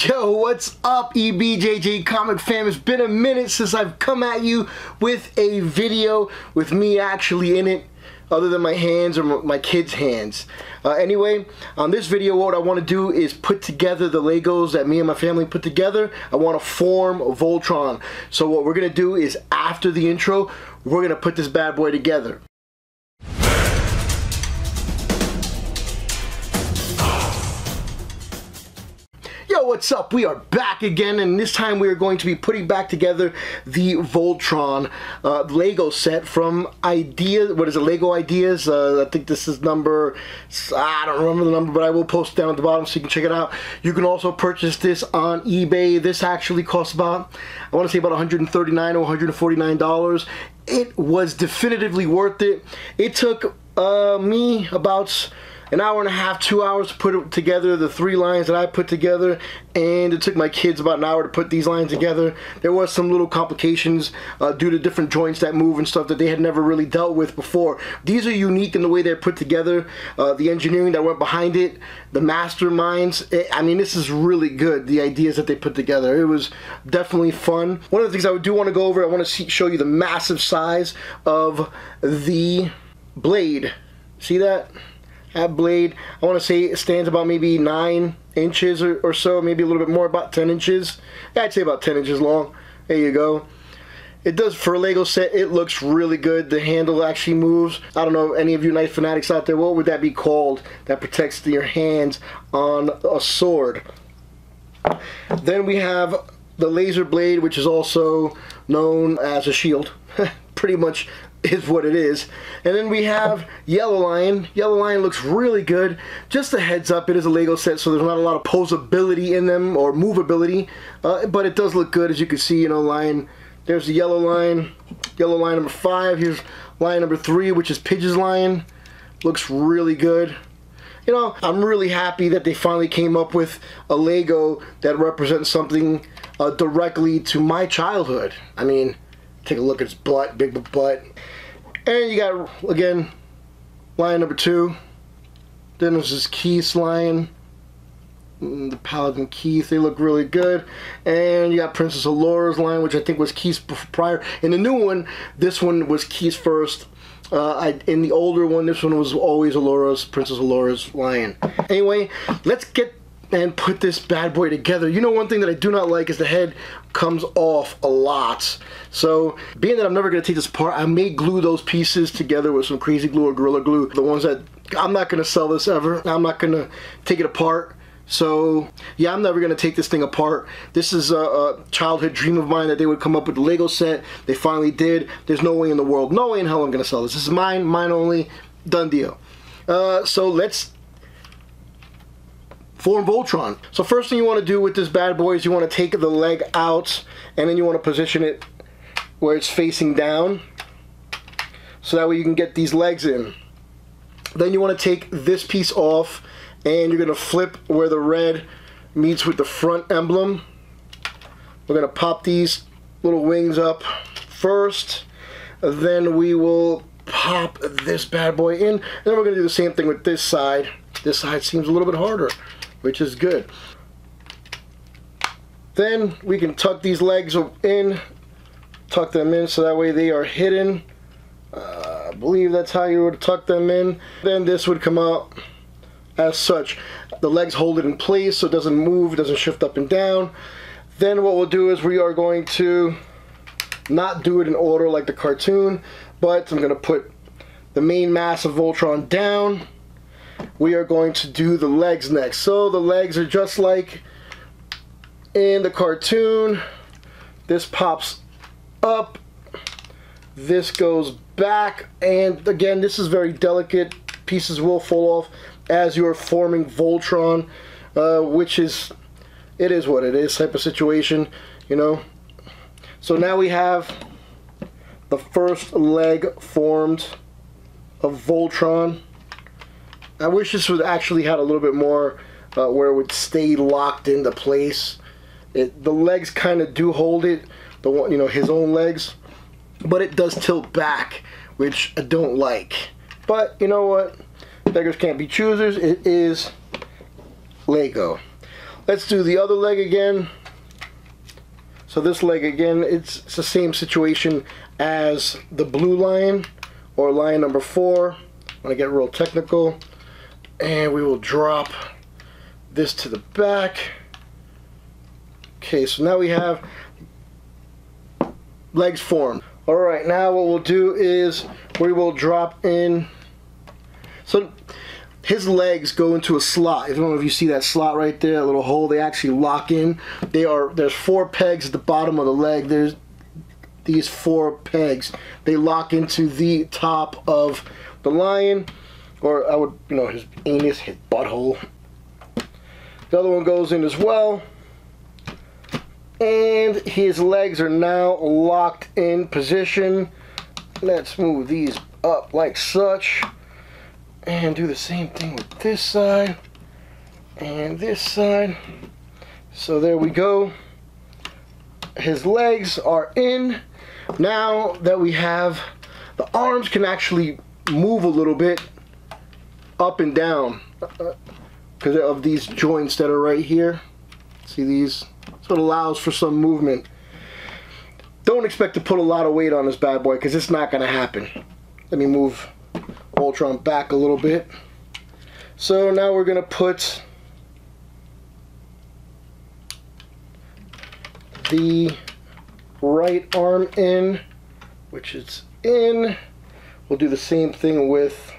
Yo, what's up, EBJJ Comic Fam? It's been a minute since I've come at you with a video with me actually in it, other than my hands or my kids' hands. Anyway, on this video, what I want to do is put together the Legos that me and my family put together. I want to form Voltron. So what we're going to do is, after the intro, we're going to put this bad boy together. Yo, what's up? We are back again, and this time we are going to be putting back together the Voltron Lego set from Lego Ideas. I think this is number, I don't remember the number, but I will post it down at the bottom so you can check it out. You can also purchase this on eBay. This actually costs about, I want to say about $139 or $149. It was definitively worth it. It took me about an hour and a half, 2 hours to put it together, the 3 lines that I put together, and it took my kids about an hour to put these lines together. There was some little complications due to different joints that move and stuff that they had never really dealt with before. These are unique in the way they're put together, the engineering that went behind it, the masterminds. I mean, this is really good, the ideas that they put together. It was definitely fun. One of the things I do want to go over, I want to show you the massive size of the blade. See that? That blade, I want to say it stands about maybe 9 inches or so, maybe a little bit more, about 10 inches. Yeah, I'd say about 10 inches long. There you go. It does, for a Lego set, it looks really good. The handle actually moves. I don't know, any of you knife fanatics out there, what would that be called that protects your hands on a sword? Then we have the laser blade, which is also known as a shield. Pretty much is what it is. And then we have Yellow Lion. Yellow Lion looks really good. Just a heads up, it is a Lego set, so there's not a lot of posability in them, or movability, but it does look good. As you can see, you know, lion, there's the Yellow Lion number 5. Here's lion number 3, which is Pidge's lion. Looks really good. You know, I'm really happy that they finally came up with a Lego that represents something directly to my childhood. I mean, take a look at his butt, big butt. And you got, again, lion number 2. Then there's this Keith's lion, the Paladin Keith. They look really good. And you got Princess Alora's lion, which I think was Keith's prior. In the new one, this one was Keith's first. In the older one, this one was always Princess Alora's lion. Anyway, let's get and put this bad boy together. You know, one thing that I do not like is the head comes off a lot. So, being that I'm never going to take this apart, I may glue those pieces together with some crazy glue or Gorilla Glue. The ones that, I'm not going to sell this ever. I'm not going to take it apart. So, yeah, I'm never going to take this thing apart. This is a childhood dream of mine that they would come up with the Lego set. They finally did. There's no way in the world, no way in hell I'm going to sell this. This is mine only, done deal. So let's form Voltron. So first thing you want to do with this bad boy is you want to take the leg out, and then you want to position it where it's facing down, so that way you can get these legs in. Then you want to take this piece off, and you're going to flip where the red meets with the front emblem. We're going to pop these little wings up first, then we will pop this bad boy in, and then we're going to do the same thing with this side. This side seems a little bit harder, which is good. Then we can tuck these legs in, tuck them in so that way they are hidden. I believe that's how you would tuck them in. Then this would come out as such. The legs hold it in place so it doesn't move, it doesn't shift up and down. Then what we'll do is we are going to not do it in order like the cartoon, but I'm going to put the main mass of Voltron down. We are going to do the legs next. So the legs are just like in the cartoon. This pops up, this goes back, and again, this is very delicate. Pieces will fall off as you are forming Voltron, which is, it is what it is type of situation, you know. So now we have the first leg formed of Voltron. I wish this would actually had a little bit more where it would stay locked into place. The legs kind of do hold it, the one, you know, his own legs, but it does tilt back, which I don't like. But you know what? Beggars can't be choosers. It is Lego. Let's do the other leg again. So this leg again, it's the same situation as the blue lion, or lion number 4. I'm gonna get real technical. And we will drop this to the back. Okay, so now we have legs formed. Alright, now what we'll do is we will drop in. So his legs go into a slot. I don't know if you see that slot right there, that little hole. They actually lock in. There's 4 pegs at the bottom of the leg. There's these 4 pegs. They lock into the top of the lion, or I would, his anus, his butthole. The other one goes in as well. And his legs are now locked in position. Let's move these up like such. And do the same thing with this side. And this side. So there we go. His legs are in. Now that we have, the arms can actually move a little bit up and down because of these joints that are right here. See these? So it allows for some movement. Don't expect to put a lot of weight on this bad boy because it's not going to happen. Let me move Voltron back a little bit. So now we're going to put the right arm in, which is in. We'll do the same thing with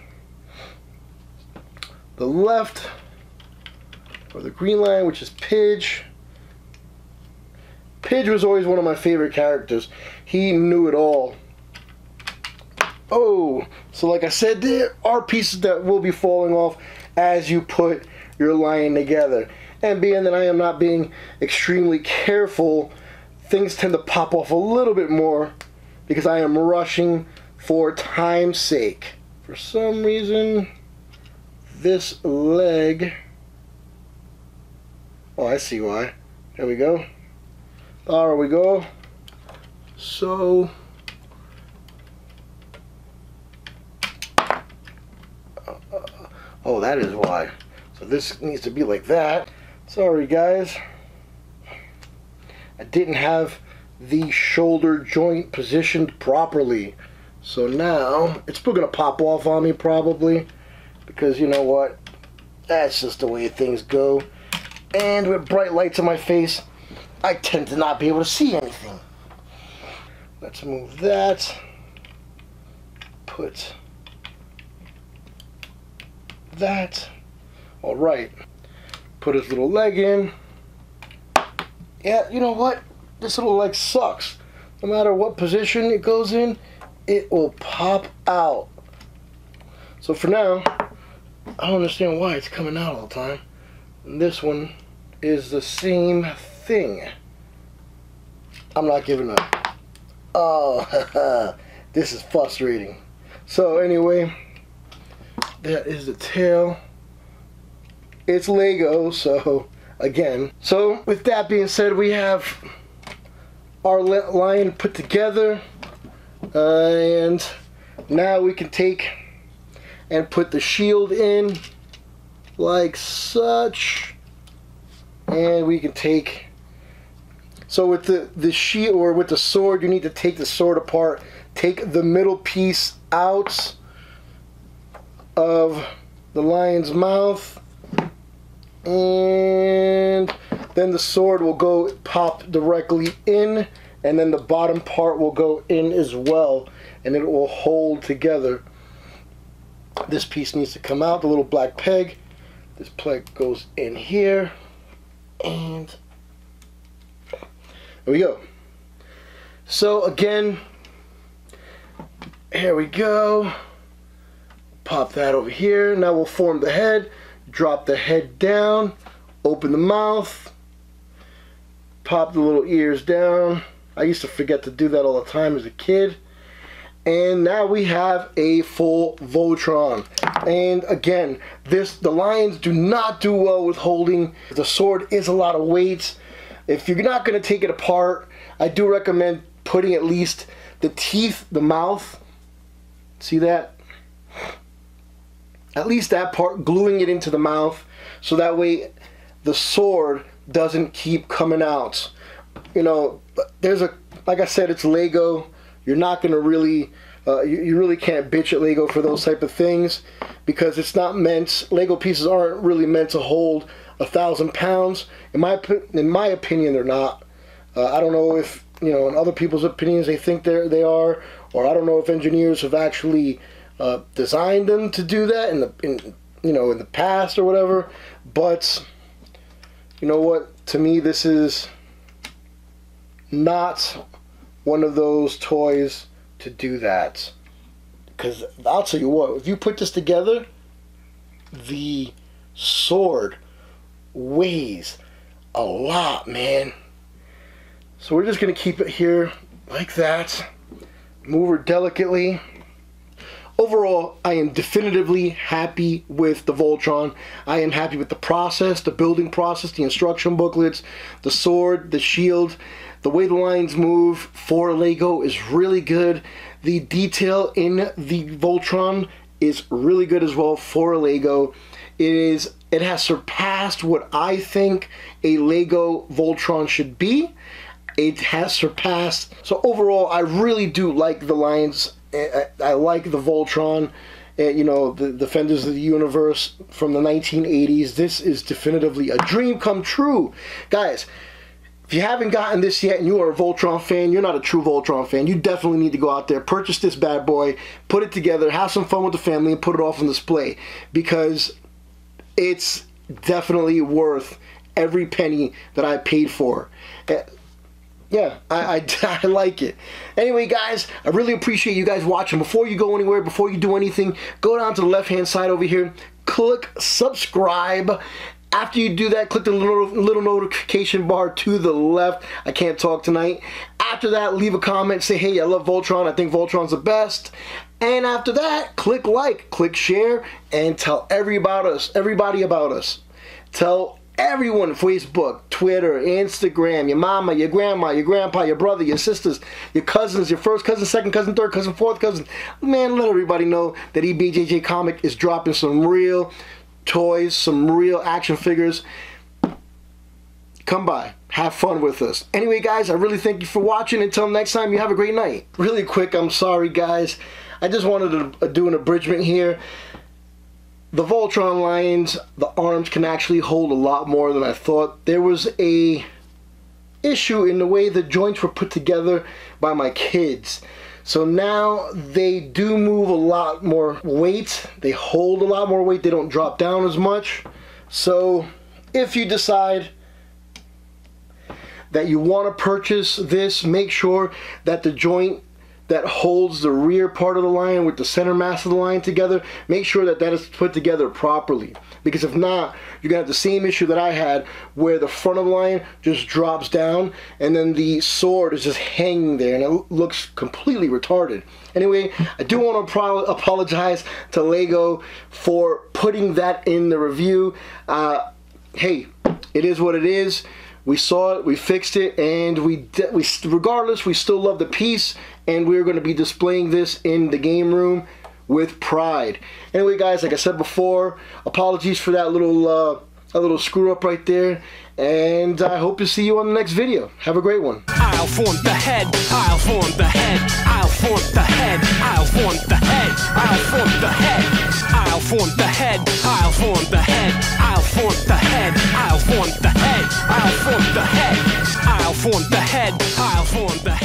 the left, or the green line, which is Pidge. Pidge was always one of my favorite characters. He knew it all. Oh, so like I said, there are pieces that will be falling off as you put your lion together. And being that I am not being extremely careful, things tend to pop off a little bit more because I am rushing for time's sake. For some reason, this leg... Oh, I see why. There we go. There we go. So... oh, that is why. So this needs to be like that. Sorry, guys. I didn't have the shoulder joint positioned properly. So now, it's still going to pop off on me probably. Because you know what? That's just the way things go. And with bright lights on my face, I tend to not be able to see anything. Let's move that. Put that. Alright. Put his little leg in. Yeah, you know what? This little leg sucks. No matter what position it goes in, it will pop out. So for now, I don't understand why it's coming out all the time. And this one is the same thing. I'm not giving up. Oh, this is frustrating. So anyway, that is the tail. It's Lego, so again. So with that being said, we have our lion put together. And now we can take and put the shield in like such. And we can take, so with the shield, or with the sword, you need to take the sword apart, take the middle piece out of the lion's mouth, and then the sword will go pop directly in, and then the bottom part will go in as well, and it will hold together. This piece needs to come out, the little black peg. This peg goes in here, and there we go. So again, here we go. Pop that over here. Now we'll form the head. Drop the head down. Open the mouth. Pop the little ears down. I used to forget to do that all the time as a kid. And now we have a full Voltron. And again, the lions do not do well with holding. The sword is a lot of weight. If you're not going to take it apart, I do recommend putting at least the teeth, the mouth. See that? At least that part, gluing it into the mouth. So that way the sword doesn't keep coming out. You know, like I said, it's Lego. You're not gonna really, you really can't bitch at Lego for those type of things, because it's not meant. Lego pieces aren't really meant to hold 1,000 pounds. In my opinion, they're not. I don't know if, you know, in other people's opinions they think they are, or I don't know if engineers have actually designed them to do that in the past or whatever. But you know what? To me, this is not one of those toys to do that. Because I'll tell you what, if you put this together, the sword weighs a lot, man. So we're just going to keep it here like that. Move her delicately. Overall, I am definitively happy with the Voltron. I am happy with the process, the building process, the instruction booklets, the sword, the shield. The way the lines move for Lego is really good. The detail in the Voltron is really good as well for Lego. It has surpassed what I think a Lego Voltron should be. It has surpassed. So overall, I really do like the lines. I like the Voltron, you know, the Defenders of the Universe from the 1980s. This is definitively a dream come true. Guys, if you haven't gotten this yet and you are a Voltron fan, you're not a true Voltron fan, you definitely need to go out there, purchase this bad boy, put it together, have some fun with the family, and put it off on display, because it's definitely worth every penny that I paid for. Yeah, I like it. Anyway, guys, I really appreciate you guys watching. Before you go anywhere, before you do anything, go down to the left-hand side over here, click subscribe. After you do that, click the little notification bar to the left. I can't talk tonight. After that, leave a comment, say, hey, I love Voltron, I think Voltron's the best. And after that, click like, click share, and tell everybody about us. Tell everyone, Facebook, Twitter, Instagram, your mama, your grandma, your grandpa, your brother, your sisters, your cousins, your first cousin, second cousin, third cousin, fourth cousin. Man, let everybody know that EBJJ Comic is dropping some real toys, some real action figures. Come by, have fun with us. Anyway, guys, I really thank you for watching. Until next time, you have a great night. Really quick, I'm sorry, guys. I just wanted to do an abridgment here. The Voltron lines, the arms can actually hold a lot more than I thought. There was a issue in the way the joints were put together by my kids. So now they do move a lot more weight. They hold a lot more weight. They don't drop down as much. So if you decide that you want to purchase this, make sure that the joint that holds the rear part of the line with the center mass of the line together, make sure that that is put together properly. Because if not, you're going to have the same issue that I had, where the front of the line just drops down and then the sword is just hanging there and it looks completely retarded. Anyway, I do want to apologize to Lego for putting that in the review. Hey, it is what it is. We saw it, we fixed it, and regardless, we still love the piece, and we're going to be displaying this in the game room with pride. Anyway, guys, like I said before, apologies for that little screw up right there, and I hope to see you on the next video. Have a great one. I'll form the head, I'll form the head, I'll form the head, I'll form the head, I'll form the head, I'll form the head, I'll form the head, I'll form the head, I'll form the head, I'll form the head, I'll form the head, I'll form the head.